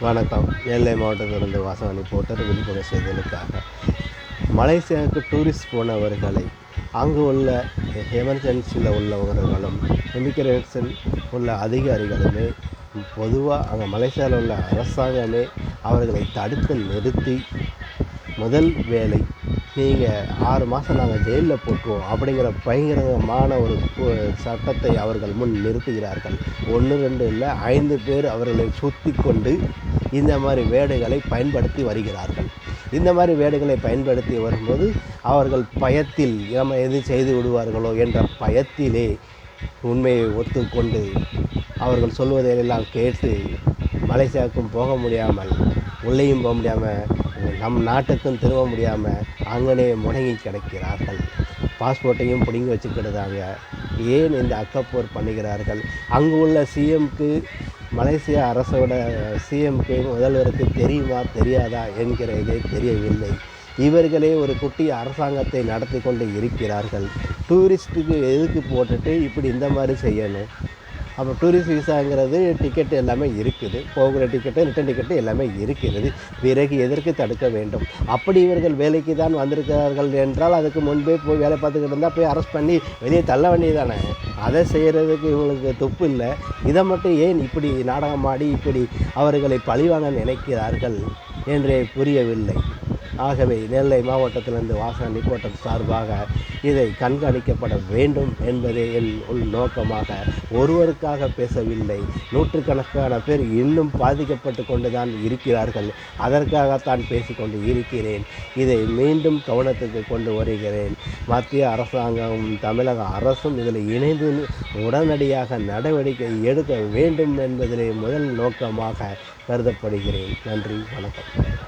வணக்கம். நெல்லை மாவட்டத்திலிருந்து வாசகன் ரிப்போர்ட்டர். விழிப்புணர்வு செய்திகளுக்காக மலேசியாவுக்கு டூரிஸ்ட் போனவர்களை அங்கு உள்ள எமர்ஜென்சியில் உள்ளவர்களும் இமிக்ரேஷன் உள்ள அதிகாரிகளுமே பொதுவாக அங்கே மலேசியாவில் உள்ள அரசாங்கமே அவர்களை தடுத்து நிறுத்தி முதல் வேலை நீங்கள் 6 மாதம் நாங்கள் ஜெயிலில் போட்டுருவோம் அப்படிங்கிற பயங்கரமான ஒரு சட்டத்தை அவர்கள் முன் நிறுத்துகிறார்கள். 1 2 இல்லை 5 பேர் அவர்களை சுற்றி கொண்டு இந்த மாதிரி வேடுகளை பயன்படுத்தி வருகிறார்கள். இந்த மாதிரி வேடுகளை பயன்படுத்தி வரும்போது அவர்கள் பயத்தில் நம்ம எது செய்து விடுவார்களோ என்ற பயத்திலே உண்மையை ஒத்துக்கொண்டு அவர்கள் சொல்வதையெல்லாம் கேட்டு மலேசியாவுக்கும் போக முடியாமல், உள்ளேயும் போக முடியாமல், நம் நாட்டுக்கும் திரும்ப முடியாமல் அங்கனே முடங்கி கிடக்கிறார்கள். பாஸ்போர்ட்டையும் பிடுங்கி வச்சுக்கிடுதாங்க. ஏன் இந்த அக்கப்போர் பண்ணுகிறார்கள்? அங்கு உள்ள சிஎம்க்கு, மலேசியா அரசோட சிஎம்க்கு, முதல்வருக்கு தெரியுமா தெரியாதா என்கிற இதே தெரியவில்லை. இவர்களே ஒரு குட்டி அரசாங்கத்தை நடத்தி கொண்டு இருக்கிறார்கள். டூரிஸ்ட்டுக்கு எதுக்கு போட்டுட்டு இப்படி இந்த மாதிரி செய்யணும்? அப்போ டூரிஸ்ட் விசாங்கிறது டிக்கெட்டு எல்லாமே இருக்குது, போகிற டிக்கெட்டு ரிட்டன் டிக்கெட்டு எல்லாமே இருக்கிறது. பிறகு எதற்கு தடுக்க வேண்டும்? அப்படி இவர்கள் வேலைக்கு தான் வந்திருக்கிறார்கள் என்றால் அதுக்கு முன்பே போய் வேலை பார்த்துக்கிட்டு இருந்தால் போய் அரெஸ்ட் பண்ணி வெளியே தள்ள வேண்டியதானே. அதை செய்கிறதுக்கு இவங்களுக்கு துப்பு இல்லை. இதை மட்டும் ஏன் இப்படி நாடகமாடி இப்படி அவர்களை பழிவாங்க நினைக்கிறார்கள் என்றே புரியவில்லை. ஆகவே நெல்லை மாவட்டத்திலிருந்து வாசகன் ரிப்போர்ட்டர் சார்பாக இதை கண்காணிக்கப்பட வேண்டும் என்பதே என் உள் நோக்கமாக. ஒருவருக்காக பேசவில்லை, நூற்றுக்கணக்கான பேர் இன்னும் பாதிக்கப்பட்டு கொண்டு தான் இருக்கிறார்கள். அதற்காகத்தான் பேசிக்கொண்டு இருக்கிறேன். இதை மீண்டும் கவனத்துக்கு கொண்டு வருகிறேன். மத்திய அரசாங்கமும் தமிழக அரசும் இதில் இணைந்து உடனடியாக நடவடிக்கை எடுக்க வேண்டும் என்பதிலே முதல் நோக்கமாக கருதப்படுகிறேன். நன்றி, வணக்கம்.